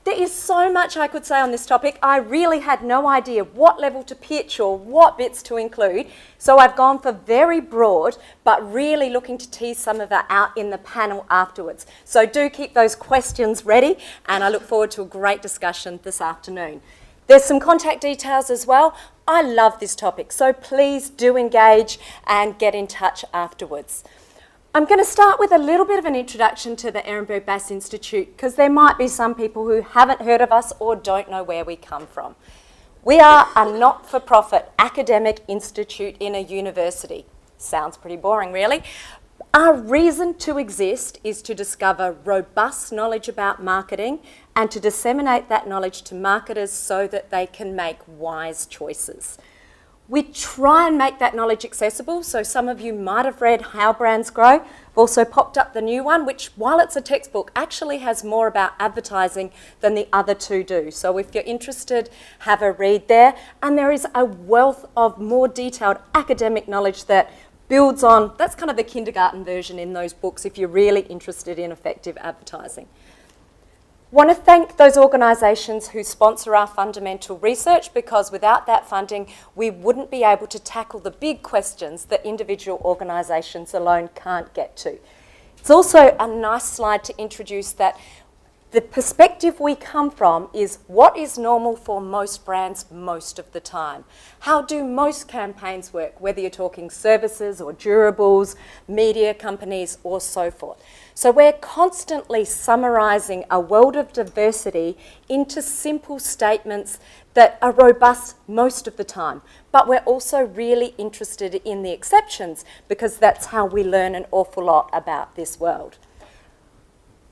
There is so much I could say on this topic. I really had no idea what level to pitch or what bits to include. So I've gone for very broad, but really looking to tease some of that out in the panel afterwards. So do keep those questions ready, and I look forward to a great discussion this afternoon. There's some contact details as well. I love this topic, so please do engage and get in touch afterwards. I'm going to start with a little bit of an introduction to the Ehrenberg-Bass Institute, because there might be some people who haven't heard of us or don't know where we come from. We are a not-for-profit academic institute in a university. Sounds pretty boring, really. Our reason to exist is to discover robust knowledge about marketing and to disseminate that knowledge to marketers so that they can make wise choices. We try and make that knowledge accessible, so some of you might have read How Brands Grow. I've also popped up the new one, which, while it's a textbook, actually has more about advertising than the other two do. So if you're interested, have a read there. And there is a wealth of more detailed academic knowledge that builds on, that's kind of the kindergarten version in those books if you're really interested in effective advertising. Want to thank those organisations who sponsor our fundamental research, because without that funding we wouldn't be able to tackle the big questions that individual organisations alone can't get to. It's also a nice slide to introduce that the perspective we come from is what is normal for most brands most of the time. How do most campaigns work, whether you're talking services or durables, media companies or so forth. So we're constantly summarising a world of diversity into simple statements that are robust most of the time. But we're also really interested in the exceptions, because that's how we learn an awful lot about this world.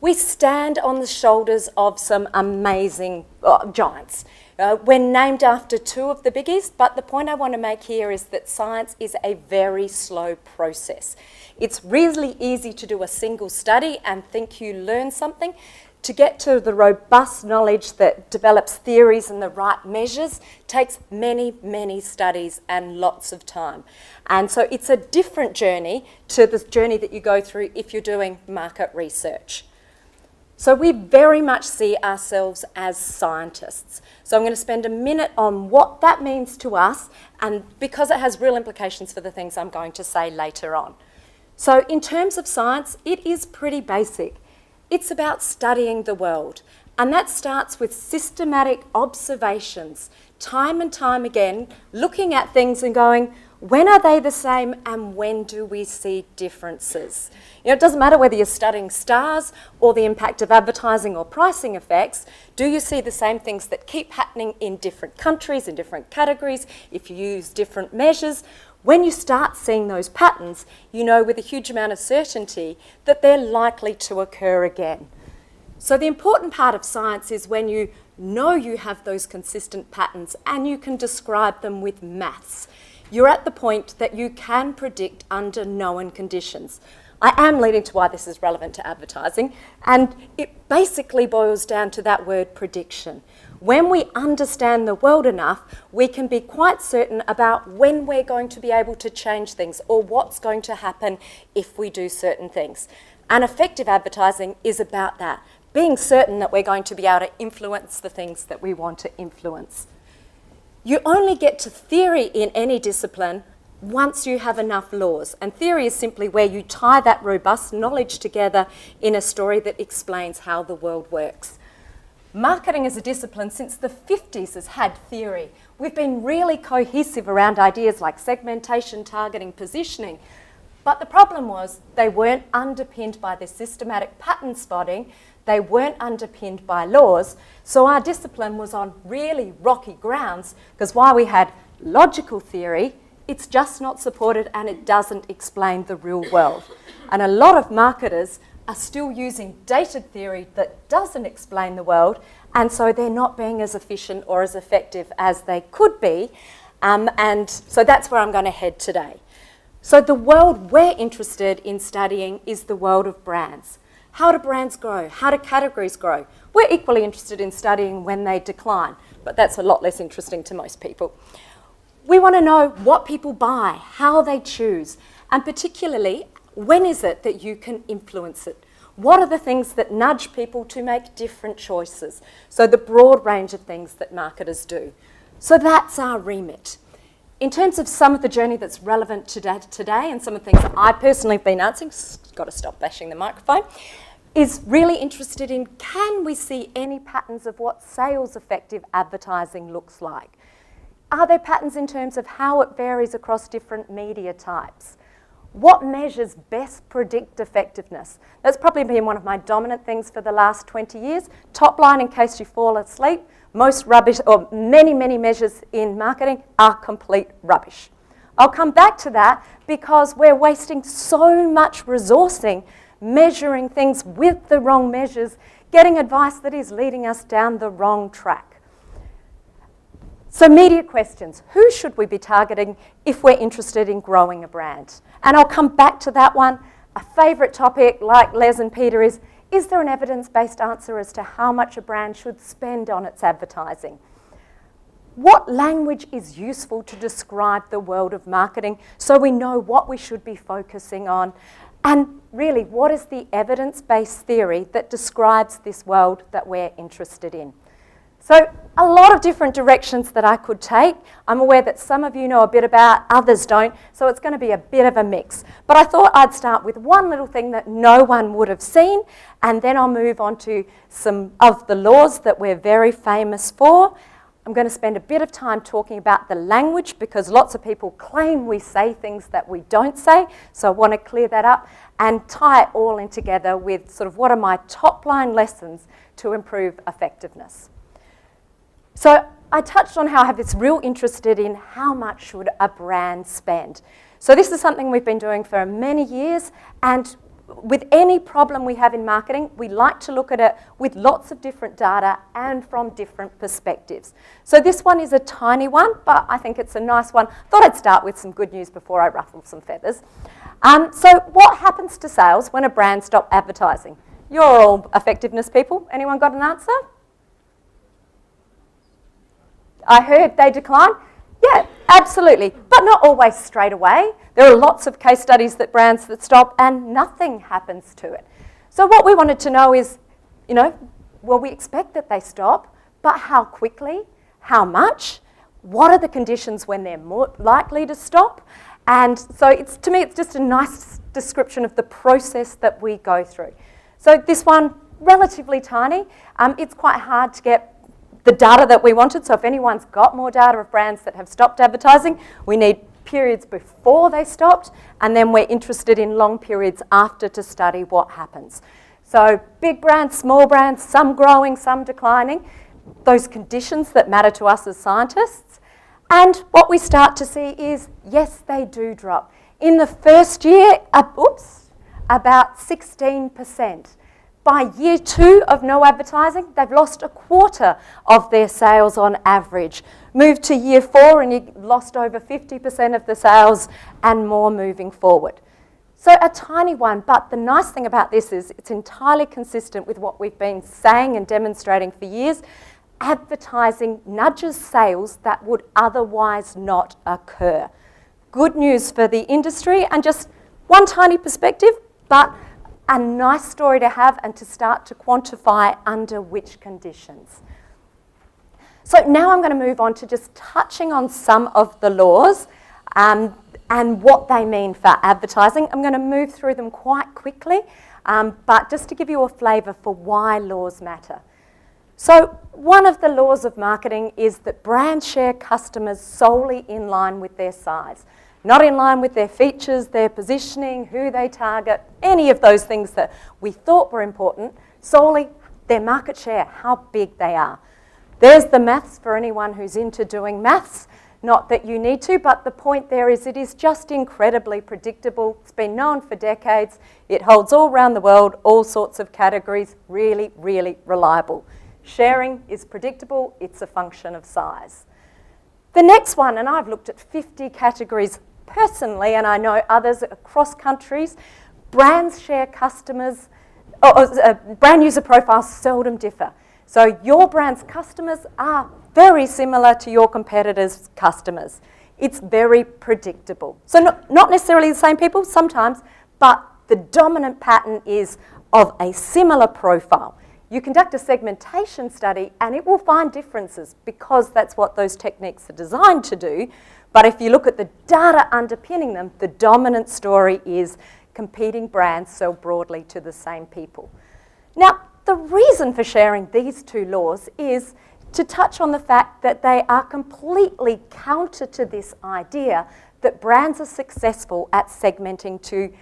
We stand on the shoulders of some amazing giants. We're named after two of the biggies, but the point I want to make here is that science is a very slow process. It's really easy to do a single study and think you learn something. To get to the robust knowledge that develops theories and the right measures takes many, many studies and lots of time. And so it's a different journey to the journey that you go through if you're doing market research. So we very much see ourselves as scientists. So I'm going to spend a minute on what that means to us, and because it has real implications for the things I'm going to say later on. So in terms of science, it is pretty basic. It's about studying the world, and that starts with systematic observations, time and time again, looking at things and going, when are they the same and when do we see differences? You know, it doesn't matter whether you're studying stars or the impact of advertising or pricing effects. Do you see the same things that keep happening in different countries, in different categories, if you use different measures? When you start seeing those patterns, you know with a huge amount of certainty that they're likely to occur again. So the important part of science is when you know you have those consistent patterns and you can describe them with maths. You're at the point that you can predict under known conditions. I am leading to why this is relevant to advertising, and it basically boils down to that word prediction. When we understand the world enough, we can be quite certain about when we're going to be able to change things or what's going to happen if we do certain things. And effective advertising is about that, being certain that we're going to be able to influence the things that we want to influence. You only get to theory in any discipline once you have enough laws. And theory is simply where you tie that robust knowledge together in a story that explains how the world works. Marketing as a discipline since the 50s has had theory. We've been really cohesive around ideas like segmentation, targeting, positioning. But the problem was they weren't underpinned by this systematic pattern spotting. They weren't underpinned by laws. So our discipline was on really rocky grounds, because while we had logical theory, it's just not supported and it doesn't explain the real world. And a lot of marketers are still using dated theory that doesn't explain the world, and so they're not being as efficient or as effective as they could be. And so that's where I'm going to head today. So the world we're interested in studying is the world of brands. How do brands grow? How do categories grow? We're equally interested in studying when they decline, but that's a lot less interesting to most people. We want to know what people buy, how they choose, and particularly, when is it that you can influence it? What are the things that nudge people to make different choices? So the broad range of things that marketers do. So that's our remit. In terms of some of the journey that's relevant today and some of the things that I personally have been answering, got to stop bashing the microphone, is really interested in, can we see any patterns of what sales effective advertising looks like? Are there patterns in terms of how it varies across different media types? What measures best predict effectiveness? That's probably been one of my dominant things for the last 20 years. Top line, in case you fall asleep, most rubbish, or many measures in marketing are complete rubbish. I'll come back to that because we're wasting so much resourcing measuring things with the wrong measures, getting advice that is leading us down the wrong track. So media questions. Who should we be targeting if we're interested in growing a brand? And I'll come back to that one. A favourite topic, like Les and Peter, is there an evidence-based answer as to how much a brand should spend on its advertising? What language is useful to describe the world of marketing so we know what we should be focusing on? And really, what is the evidence-based theory that describes this world that we're interested in? So a lot of different directions that I could take. I'm aware that some of you know a bit about, others don't, so it's going to be a bit of a mix. But I thought I'd start with one little thing that no one would have seen, and then I'll move on to some of the laws that we're very famous for. I'm going to spend a bit of time talking about the language because lots of people claim we say things that we don't say, so I want to clear that up and tie it all in together with sort of what are my top line lessons to improve effectiveness. So I touched on how I have this real interest in how much should a brand spend. So this is something we've been doing for many years, and with any problem we have in marketing, we like to look at it with lots of different data and from different perspectives. So this one is a tiny one, but I think it's a nice one. Thought I'd start with some good news before I ruffle some feathers. So what happens to sales when a brand stops advertising? You're all effectiveness people. Anyone got an answer? I heard they decline. Yeah, absolutely, but not always straight away. There are lots of case studies that brands that stop and nothing happens to it. So what we wanted to know is, well, we expect that they stop, but how quickly, how much, what are the conditions when they're more likely to stop? And so to me, it's just a nice description of the process that we go through. So this one, relatively tiny. It's quite hard to get the data that we wanted, so if anyone's got more data of brands that have stopped advertising, we need periods before they stopped, and then we're interested in long periods after to study what happens. So big brands, small brands, some growing, some declining, those conditions that matter to us as scientists. And what we start to see is, yes, they do drop. In the first year, about 16%. By year 2 of no advertising, they've lost a quarter of their sales on average. Move to year 4 and you lost over 50% of the sales and more moving forward. So a tiny one, but the nice thing about this is it's entirely consistent with what we've been saying and demonstrating for years. Advertising nudges sales that would otherwise not occur. Good news for the industry, and just one tiny perspective, but a nice story to have and to start to quantify under which conditions. So now I'm going to move on to just touching on some of the laws and what they mean for advertising. I'm going to move through them quite quickly, but just to give you a flavour for why laws matter. So one of the laws of marketing is that brands share customers solely in line with their size. Not in line with their features, their positioning, who they target, any of those things that we thought were important, solely their market share, how big they are. There's the maths for anyone who's into doing maths. Not that you need to, but the point there is it is just incredibly predictable. It's been known for decades. It holds all around the world, all sorts of categories, really, really reliable. Sharing is predictable. It's a function of size. The next one, and I've looked at 50 categories personally, and I know others across countries, brands share customers, brand user profiles seldom differ. So your brand's customers are very similar to your competitors' customers. It's very predictable. So not necessarily the same people sometimes, but the dominant pattern is of a similar profile. You conduct a segmentation study and it will find differences because that's what those techniques are designed to do. But if you look at the data underpinning them, the dominant story is competing brands sell broadly to the same people. Now, the reason for sharing these two laws is to touch on the fact that they are completely counter to this idea that brands are successful at segmenting to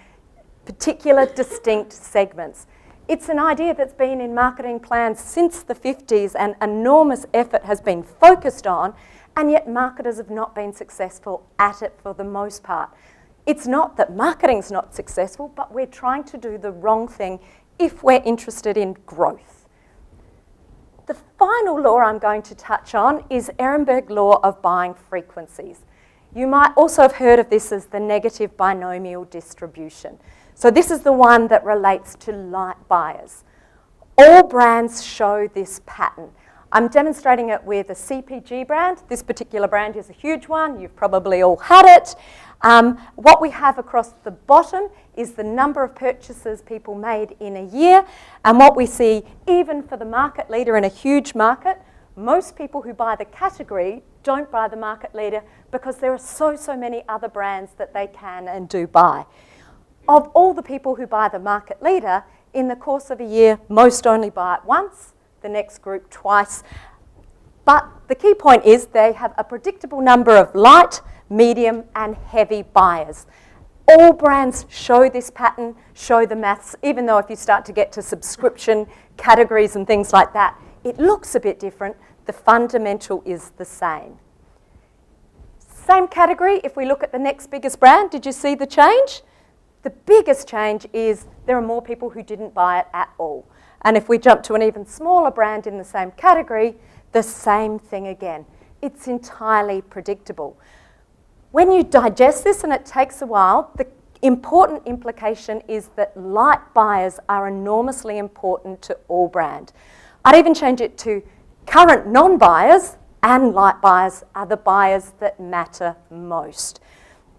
particular distinct segments. It's an idea that's been in marketing plans since the 50s and enormous effort has been focused on, and yet marketers have not been successful at it for the most part. It's not that marketing's not successful, but we're trying to do the wrong thing if we're interested in growth. The final law I'm going to touch on is Ehrenberg law of buying frequencies. You might also have heard of this as the negative binomial distribution. So this is the one that relates to light buyers. All brands show this pattern. I'm demonstrating it with a CPG brand. This particular brand is a huge one. You've probably all had it. What we have across the bottom is the number of purchases people made in a year. And what we see, even for the market leader in a huge market, most people who buy the category don't buy the market leader because there are so many other brands that they can and do buy. Of all the people who buy the market leader, in the course of a year, most only buy it once, the next group twice. But the key point is they have a predictable number of light, medium, and heavy buyers. All brands show this pattern, show the maths, even though if you start to get to subscription categories and things like that, it looks a bit different. The fundamental is the same. Same category, if we look at the next biggest brand, did you see the change? The biggest change is there are more people who didn't buy it at all. And if we jump to an even smaller brand in the same category, the same thing again. It's entirely predictable. When you digest this, and it takes a while, the important implication is that light buyers are enormously important to all brand. I'd even change it to current non-buyers and light buyers are the buyers that matter most.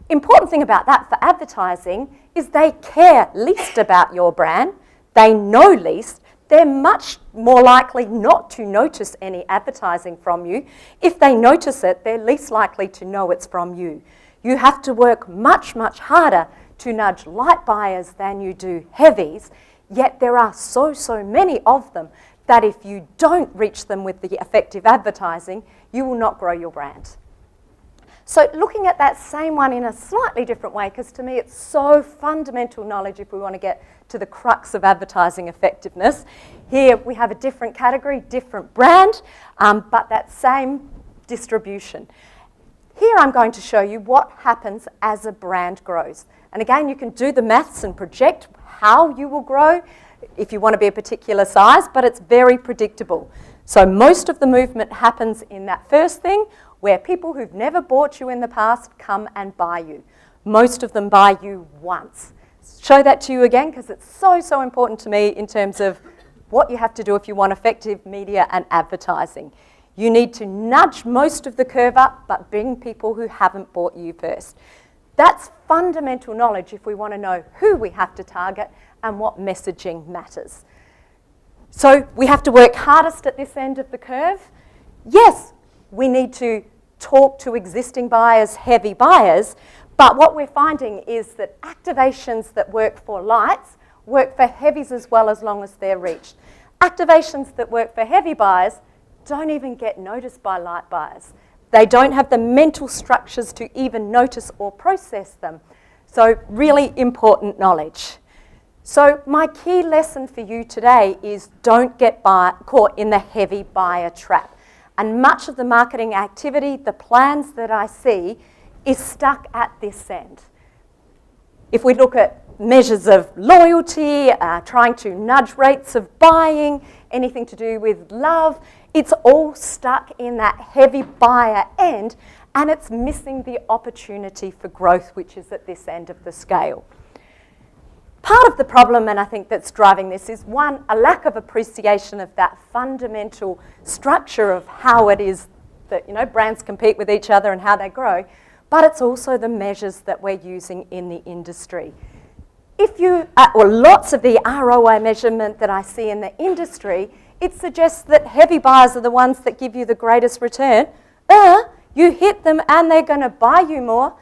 Important thing about that for advertising is they care least about your brand, they know least, they're much more likely not to notice any advertising from you. If they notice it, they're least likely to know it's from you. You have to work much harder to nudge light buyers than you do heavies, yet there are so many of them that if you don't reach them with the effective advertising, you will not grow your brand. So looking at that same one in a slightly different way, because to me it's so fundamental knowledge if we want to get to the crux of advertising effectiveness. Here we have a different category, different brand, but that same distribution. Here I'm going to show you what happens as a brand grows. And again, you can do the maths and project how you will grow if you want to be a particular size, but it's very predictable. So most of the movement happens in that first thing, where people who've never bought you in the past come and buy you. Most of them buy you once. Show that to you again because it's so important to me in terms of what you have to do if you want effective media and advertising. You need to nudge most of the curve up, but bring people who haven't bought you first. That's fundamental knowledge if we want to know who we have to target and what messaging matters. So we have to work hardest at this end of the curve. Yes, we need to talk to existing buyers, heavy buyers, but what we're finding is that activations that work for lights work for heavies as well as long as they're reached. Activations that work for heavy buyers don't even get noticed by light buyers. They don't have the mental structures to even notice or process them. So really important knowledge. So my key lesson for you today is don't get caught in the heavy buyer trap. And much of the marketing activity, the plans that I see, is stuck at this end. If we look at measures of loyalty, trying to nudge rates of buying, anything to do with love, it's all stuck in that heavy buyer end, and it's missing the opportunity for growth, which is at this end of the scale. Part of the problem, and I think that's driving this, is one, a lack of appreciation of that fundamental structure of how it is that brands compete with each other and how they grow, but it's also the measures that we're using in the industry. or lots of the ROI measurement that I see in the industry, it suggests that heavy buyers are the ones that give you the greatest return. You hit them and they're going to buy you more.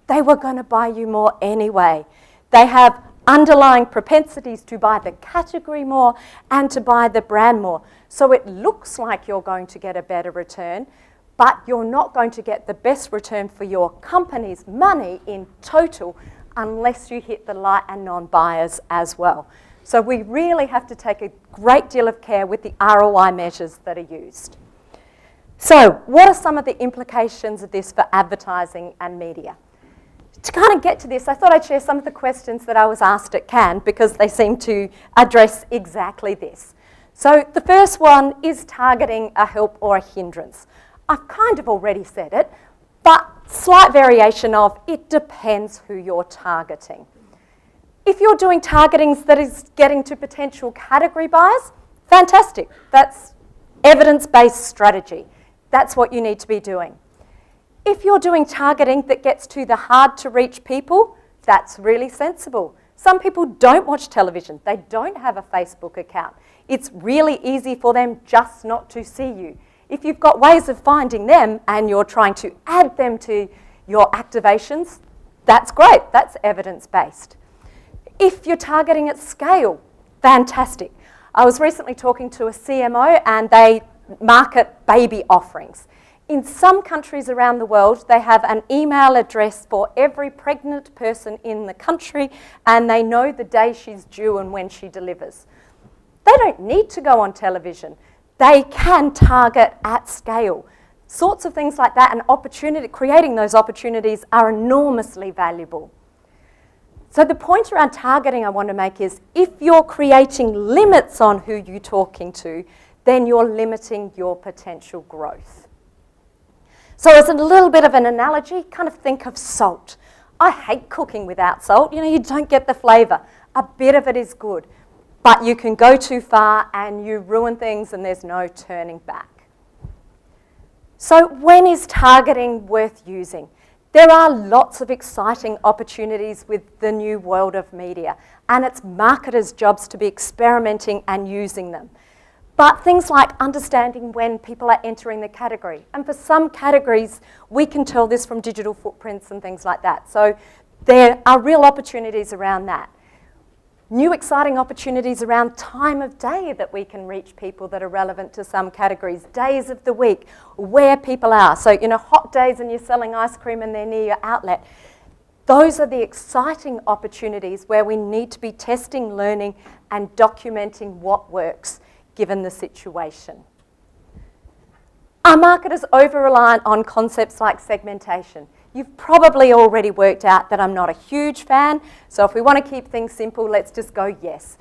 They were going to buy you more anyway. They have underlying propensities to buy the category more and to buy the brand more. So it looks like you're going to get a better return, but you're not going to get the best return for your company's money in total unless you hit the light and non-buyers as well. So we really have to take a great deal of care with the ROI measures that are used. So what are some of the implications of this for advertising and media? To kind of get to this, I thought I'd share some of the questions that I was asked at Cannes because they seem to address exactly this. So the first one, is targeting a help or a hindrance? I've kind of already said it, but slight variation of it depends who you're targeting. If you're doing targetings that is getting to potential category buyers, fantastic. That's evidence-based strategy. That's what you need to be doing. If you're doing targeting that gets to the hard-to-reach people, that's really sensible. Some people don't watch television. They don't have a Facebook account. It's really easy for them just not to see you. If you've got ways of finding them and you're trying to add them to your activations, that's great. That's evidence-based. If you're targeting at scale, fantastic. I was recently talking to a CMO and they market baby offerings. In some countries around the world, they have an email address for every pregnant person in the country and they know the day she's due and when she delivers. They don't need to go on television. They can target at scale. Sorts of things like that and creating those opportunities are enormously valuable. So the point around targeting I want to make is if you're creating limits on who you're talking to, then you're limiting your potential growth. So as a little bit of an analogy, kind of think of salt. I hate cooking without salt. You don't get the flavour. A bit of it is good, but you can go too far and you ruin things and there's no turning back. So when is targeting worth using? There are lots of exciting opportunities with the new world of media, and it's marketers' jobs to be experimenting and using them. But things like understanding when people are entering the category. And for some categories, we can tell this from digital footprints and things like that. So there are real opportunities around that. New exciting opportunities around time of day that we can reach people that are relevant to some categories, days of the week, where people are. So, hot days and you're selling ice cream and they're near your outlet. Those are the exciting opportunities where we need to be testing, learning, and documenting what works given the situation. Are marketers over-reliant on concepts like segmentation? You've probably already worked out that I'm not a huge fan, so if we want to keep things simple, let's just go yes.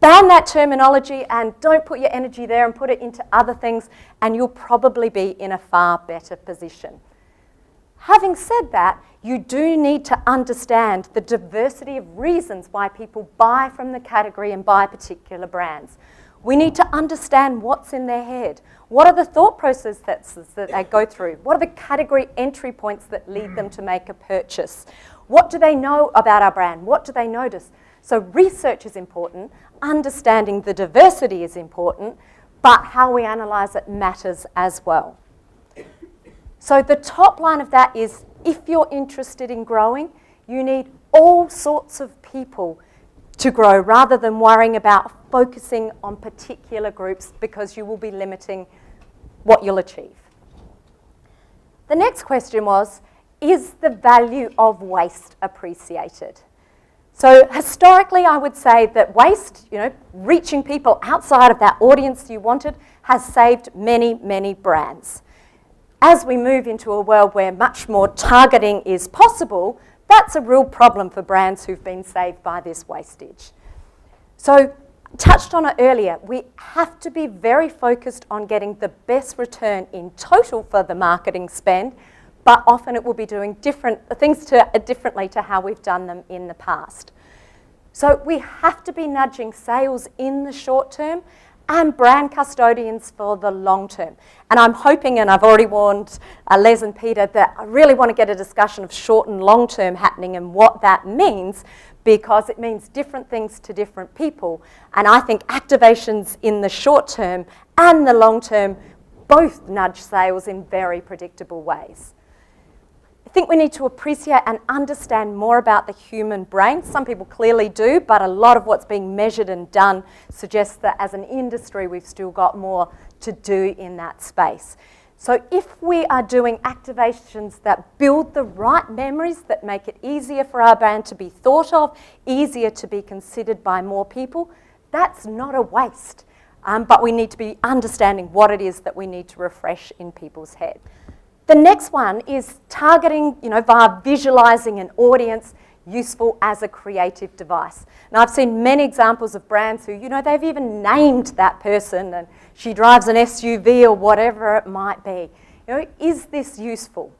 Ban that terminology and don't put your energy there and put it into other things, and you'll probably be in a far better position. Having said that, you do need to understand the diversity of reasons why people buy from the category and buy particular brands. We need to understand what's in their head. What are the thought processes that they go through? What are the category entry points that lead them to make a purchase? What do they know about our brand? What do they notice? So research is important, understanding the diversity is important, but how we analyse it matters as well. So the top line of that is, if you're interested in growing, you need all sorts of people to grow rather than worrying about focusing on particular groups because you will be limiting what you'll achieve. The next question was, is the value of waste appreciated? So historically, I would say that waste, reaching people outside of that audience you wanted, has saved many, many brands. As we move into a world where much more targeting is possible, that's a real problem for brands who've been saved by this wastage. So, touched on it earlier, we have to be very focused on getting the best return in total for the marketing spend, but often it will be doing different things differently to how we've done them in the past. So we have to be nudging sales in the short term and brand custodians for the long term. And I'm hoping, and I've already warned Les and Peter, that I really want to get a discussion of short and long term happening and what that means, because it means different things to different people. And I think activations in the short term and the long term both nudge sales in very predictable ways. I think we need to appreciate and understand more about the human brain. Some people clearly do, but a lot of what's being measured and done suggests that as an industry we've still got more to do in that space. So if we are doing activations that build the right memories, that make it easier for our brand to be thought of, easier to be considered by more people, that's not a waste. But we need to be understanding what it is that we need to refresh in people's head. The next one is targeting, via visualizing an audience, useful as a creative device. Now, I've seen many examples of brands who, they've even named that person, and she drives an SUV or whatever it might be. Is this useful?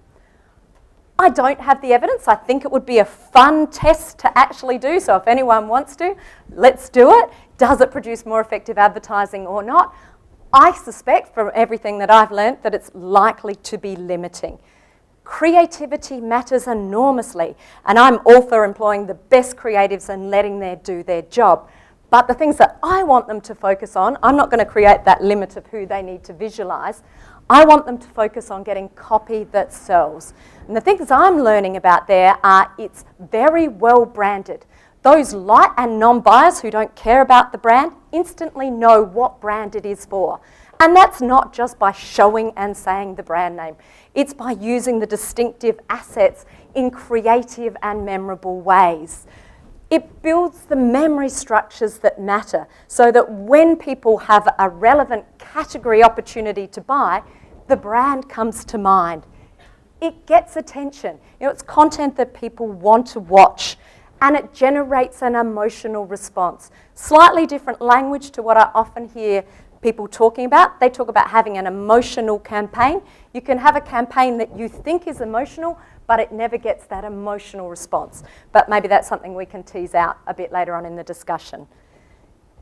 I don't have the evidence. I think it would be a fun test to actually do. So if anyone wants to, let's do it. Does it produce more effective advertising or not? I suspect from everything that I've learnt that it's likely to be limiting. Creativity matters enormously, and I'm all for employing the best creatives and letting them do their job. But the things that I want them to focus on, I'm not going to create that limit of who they need to visualise. I want them to focus on getting copy that sells. And the things I'm learning about there are it's very well branded. Those light and non-buyers who don't care about the brand instantly know what brand it is for. And that's not just by showing and saying the brand name. It's by using the distinctive assets in creative and memorable ways. It builds the memory structures that matter so that when people have a relevant category opportunity to buy, the brand comes to mind. It gets attention. It's content that people want to watch, and it generates an emotional response. Slightly different language to what I often hear people talking about. They talk about having an emotional campaign. You can have a campaign that you think is emotional, but it never gets that emotional response. But maybe that's something we can tease out a bit later on in the discussion.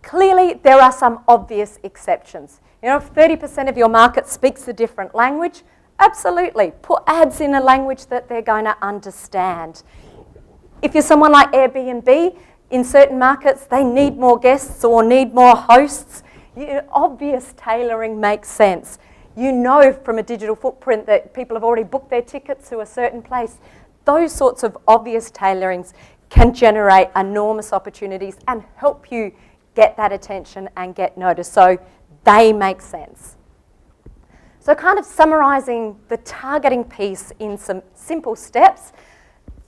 Clearly, there are some obvious exceptions. If 30% of your market speaks a different language, absolutely, put ads in a language that they're going to understand. If you're someone like Airbnb, in certain markets, they need more guests or need more hosts. Obvious tailoring makes sense. From a digital footprint that people have already booked their tickets to a certain place. Those sorts of obvious tailorings can generate enormous opportunities and help you get that attention and get noticed. So they make sense. So kind of summarising the targeting piece in some simple steps.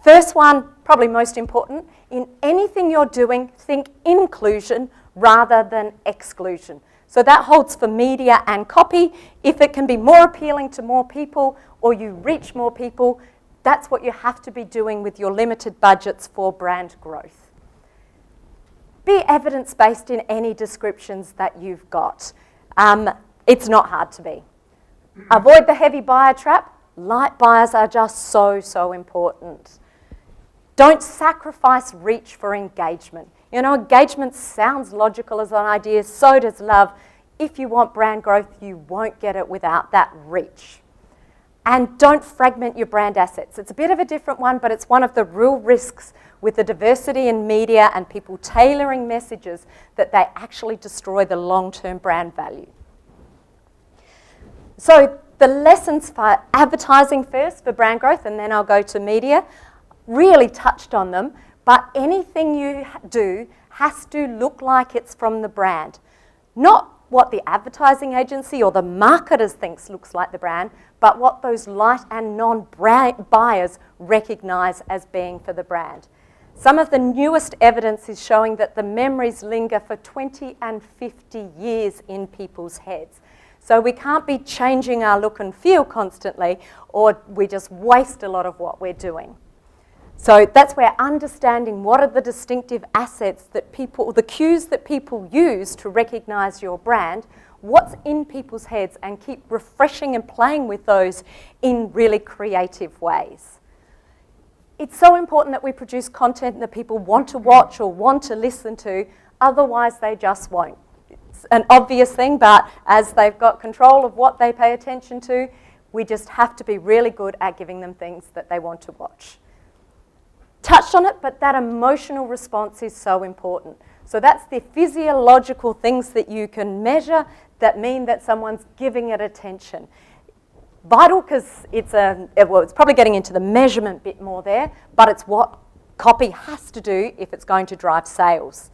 First one, probably most important, in anything you're doing, think inclusion rather than exclusion. So that holds for media and copy. If it can be more appealing to more people or you reach more people, that's what you have to be doing with your limited budgets for brand growth. Be evidence-based in any descriptions that you've got. It's not hard to be. Avoid the heavy buyer trap. Light buyers are just so important. Don't sacrifice reach for engagement. Engagement sounds logical as an idea, so does love. If you want brand growth, you won't get it without that reach. And don't fragment your brand assets. It's a bit of a different one, but it's one of the real risks with the diversity in media and people tailoring messages that they actually destroy the long-term brand value. So the lessons for advertising first for brand growth, and then I'll go to media, really touched on them, but anything you do has to look like it's from the brand. Not what the advertising agency or the marketers thinks looks like the brand, but what those light and non-brand buyers recognise as being for the brand. Some of the newest evidence is showing that the memories linger for 20 and 50 years in people's heads. So we can't be changing our look and feel constantly, or we just waste a lot of what we're doing. So that's where understanding what are the distinctive assets that people, the cues that people use to recognise your brand, what's in people's heads, and keep refreshing and playing with those in really creative ways. It's so important that we produce content that people want to watch or want to listen to, otherwise they just won't. an obvious thing, but as they've got control of what they pay attention to, we just have to be really good at giving them things that they want to watch. Touched on it, but that emotional response is so important. So that's the physiological things that you can measure that mean that someone's giving it attention. Vital because it's probably getting into the measurement bit more there, but it's what copy has to do if it's going to drive sales.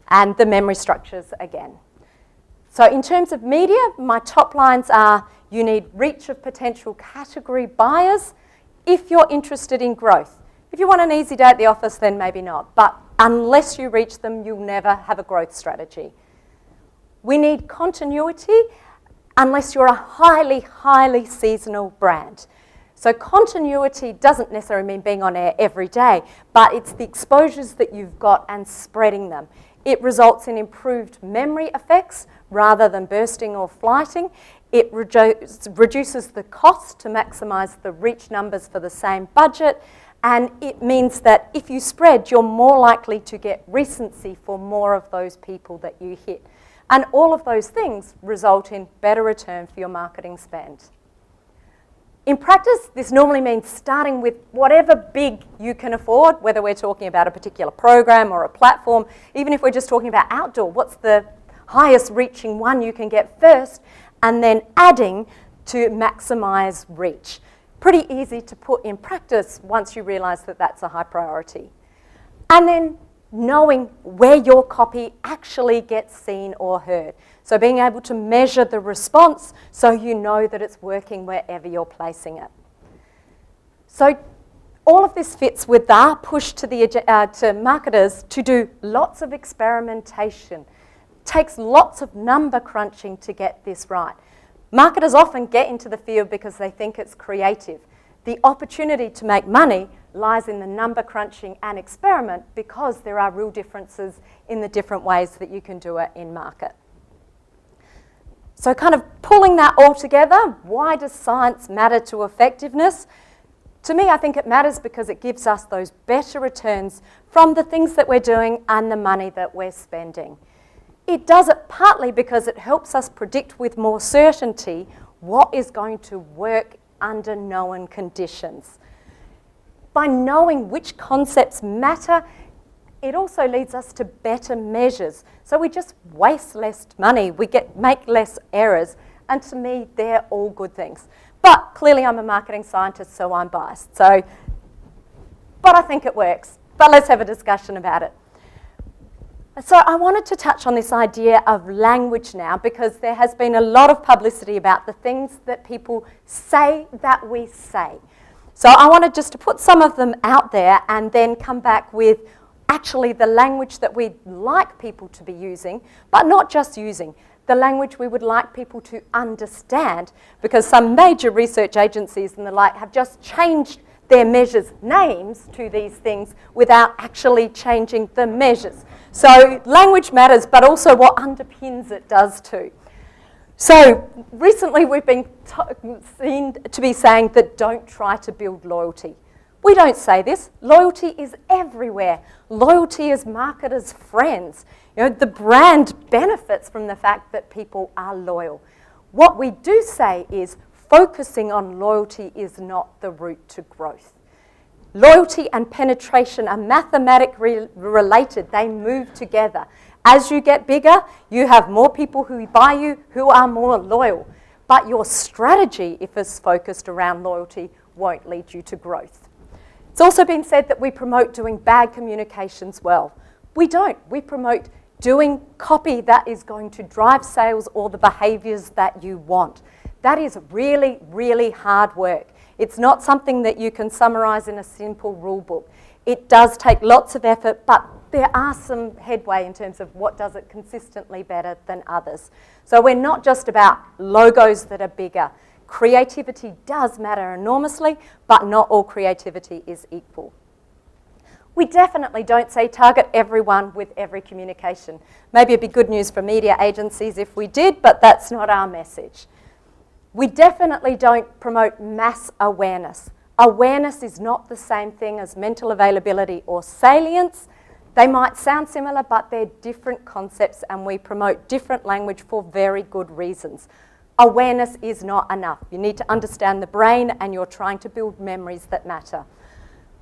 And the memory structures again. So in terms of media, my top lines are you need reach of potential category buyers if you're interested in growth. If you want an easy day at the office, then maybe not. But unless you reach them, you'll never have a growth strategy. We need continuity unless you're a highly, highly seasonal brand. So continuity doesn't necessarily mean being on air every day, but it's the exposures that you've got and spreading them. It results in improved memory effects rather than bursting or flighting. It reduces the cost to maximise the reach numbers for the same budget, and it means that if you spread, you're more likely to get recency for more of those people that you hit. And all of those things result in better return for your marketing spend. In practice, this normally means starting with whatever big you can afford, whether we're talking about a particular program or a platform, even if we're just talking about outdoor, what's the highest reaching one you can get first, and then adding to maximise reach. Pretty easy to put in practice once you realise that that's a high priority. And then knowing where your copy actually gets seen or heard. So being able to measure the response so you know that it's working wherever you're placing it. So all of this fits with our push to marketers to do lots of experimentation. Takes lots of number crunching to get this right. Marketers often get into the field because they think it's creative. The opportunity to make money lies in the number crunching and experiment because there are real differences in the different ways that you can do it in market. So kind of pulling that all together, why does science matter to effectiveness? To me, I think it matters because it gives us those better returns from the things that we're doing and the money that we're spending. It does it partly because it helps us predict with more certainty what is going to work under known conditions. By knowing which concepts matter, it also leads us to better measures. So we just waste less money, we make less errors, and to me, they're all good things. But clearly I'm a marketing scientist, so I'm biased. But I think it works. But let's have a discussion about it. So I wanted to touch on this idea of language now because there has been a lot of publicity about the things that people say that we say. So I wanted just to put some of them out there and then come back with actually the language that we'd like people to be using, but not just using, the language we would like people to understand, because some major research agencies and the like have just changed their measures' names to these things without actually changing the measures. So language matters, but also what underpins it does too. So recently we've been seen to be saying that don't try to build loyalty. We don't say this. Loyalty is everywhere. Loyalty is marketers' friends. You know, the brand benefits from the fact that people are loyal. What we do say is focusing on loyalty is not the route to growth. Loyalty and penetration are mathematically related. They move together. As you get bigger, you have more people who buy you who are more loyal. But your strategy, if it's focused around loyalty, won't lead you to growth. It's also been said that we promote doing bad communications well. We don't. We promote doing copy that is going to drive sales or the behaviours that you want. That is really, really hard work. It's not something that you can summarise in a simple rule book. It does take lots of effort, but there are some headway in terms of what does it consistently better than others. So we're not just about logos that are bigger. Creativity does matter enormously, but not all creativity is equal. We definitely don't say target everyone with every communication. Maybe it'd be good news for media agencies if we did, but that's not our message. We definitely don't promote mass awareness. Awareness is not the same thing as mental availability or salience. They might sound similar, but they're different concepts, and we promote different language for very good reasons. Awareness is not enough. You need to understand the brain, and you're trying to build memories that matter.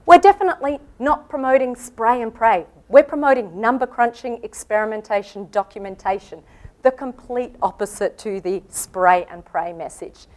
We're definitely not promoting spray and pray. We're promoting number crunching, experimentation, documentation, the complete opposite to the spray and pray message.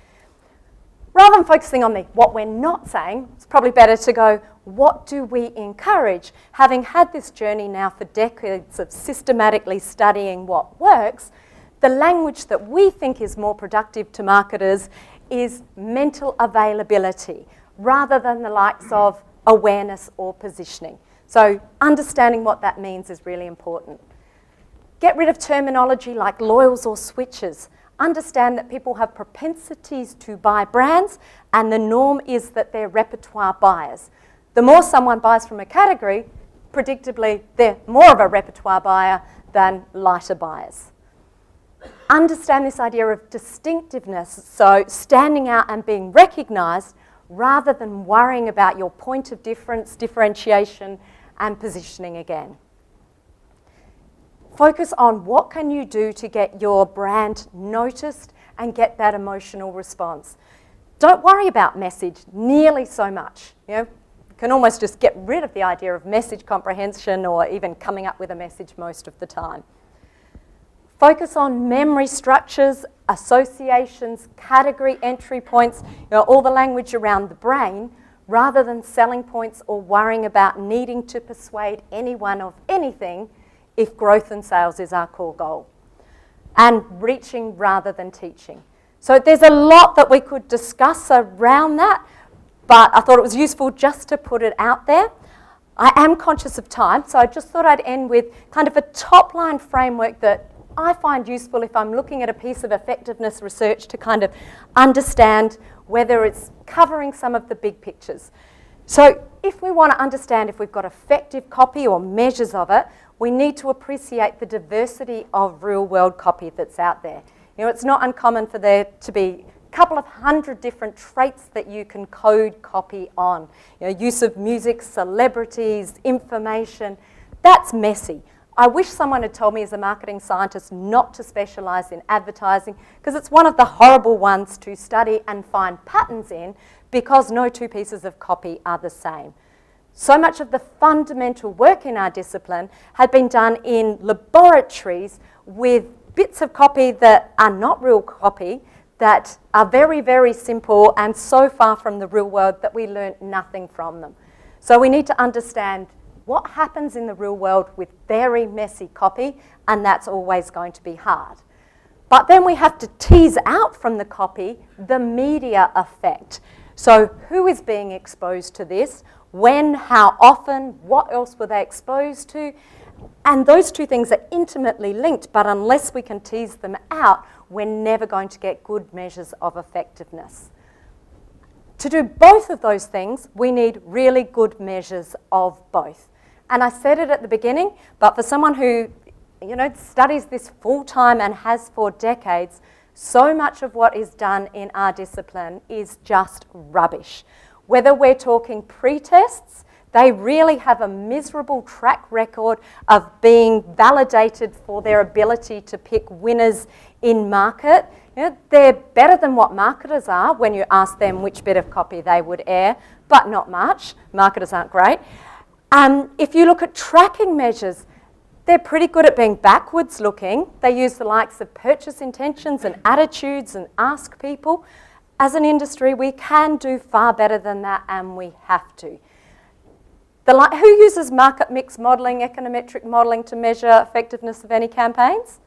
Rather than focusing on what we're not saying, it's probably better to go, what do we encourage? Having had this journey now for decades of systematically studying what works, the language that we think is more productive to marketers is mental availability, rather than the likes of awareness or positioning. So understanding what that means is really important. Get rid of terminology like loyals or switches. Understand that people have propensities to buy brands, and the norm is that they're repertoire buyers. The more someone buys from a category, predictably, they're more of a repertoire buyer than lighter buyers. Understand this idea of distinctiveness, so standing out and being recognised rather than worrying about your point of difference, differentiation, and positioning again. Focus on what can you do to get your brand noticed and get that emotional response. Don't worry about message nearly so much. You can almost just get rid of the idea of message comprehension or even coming up with a message most of the time. Focus on memory structures, associations, category entry points, all the language around the brain, rather than selling points or worrying about needing to persuade anyone of anything if growth and sales is our core goal. And reaching rather than teaching. So there's a lot that we could discuss around that, but I thought it was useful just to put it out there. I am conscious of time, so I just thought I'd end with kind of a top-line framework that I find useful if I'm looking at a piece of effectiveness research to kind of understand whether it's covering some of the big pictures. So if we want to understand if we've got effective copy or measures of it, we need to appreciate the diversity of real-world copy that's out there. It's not uncommon for there to be a couple of hundred different traits that you can code copy on. Use of music, celebrities, information. That's messy. I wish someone had told me as a marketing scientist not to specialise in advertising, because it's one of the horrible ones to study and find patterns in, because no two pieces of copy are the same. So much of the fundamental work in our discipline had been done in laboratories with bits of copy that are not real copy, that are very, very simple and so far from the real world that we learnt nothing from them. So we need to understand what happens in the real world with very messy copy, and that's always going to be hard. But then we have to tease out from the copy the media effect. So who is being exposed to this? When, how often, what else were they exposed to? And those two things are intimately linked, but unless we can tease them out, we're never going to get good measures of effectiveness. To do both of those things, we need really good measures of both. And I said it at the beginning, but for someone who studies this full-time and has for decades, so much of what is done in our discipline is just rubbish. Whether we're talking pre-tests, they really have a miserable track record of being validated for their ability to pick winners in market. They're better than what marketers are when you ask them which bit of copy they would air, but not much. Marketers aren't great. If you look at tracking measures, they're pretty good at being backwards looking. They use the likes of purchase intentions and attitudes and ask people. As an industry, we can do far better than that, and we have to. Who uses market mix modelling, econometric modelling to measure effectiveness of any campaigns?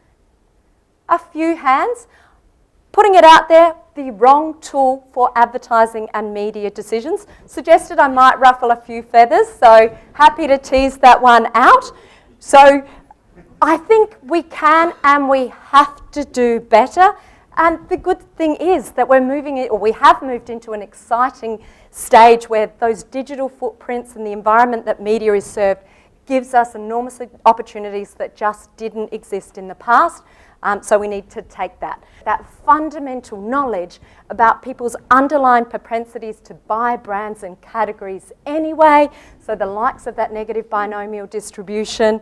A few hands. Putting it out there, the wrong tool for advertising and media decisions. Suggested I might ruffle a few feathers, so happy to tease that one out. So I think we can and we have to do better. And the good thing is that we have moved into an exciting stage where those digital footprints and the environment that media is served gives us enormous opportunities that just didn't exist in the past. So we need to take that fundamental knowledge about people's underlying propensities to buy brands and categories anyway, so the likes of that negative binomial distribution.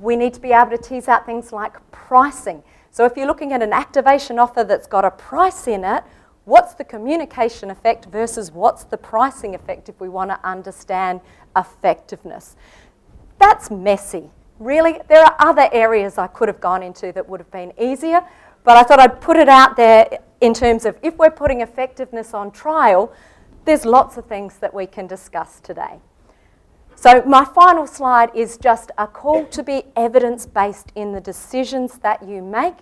We need to be able to tease out things like pricing. So if you're looking at an activation offer that's got a price in it, what's the communication effect versus what's the pricing effect if we want to understand effectiveness? That's messy. Really, there are other areas I could have gone into that would have been easier, but I thought I'd put it out there in terms of if we're putting effectiveness on trial, there's lots of things that we can discuss today. So my final slide is just a call to be evidence-based in the decisions that you make.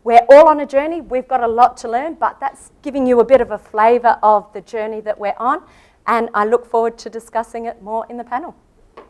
We're all on a journey. We've got a lot to learn, but that's giving you a bit of a flavour of the journey that we're on, and I look forward to discussing it more in the panel.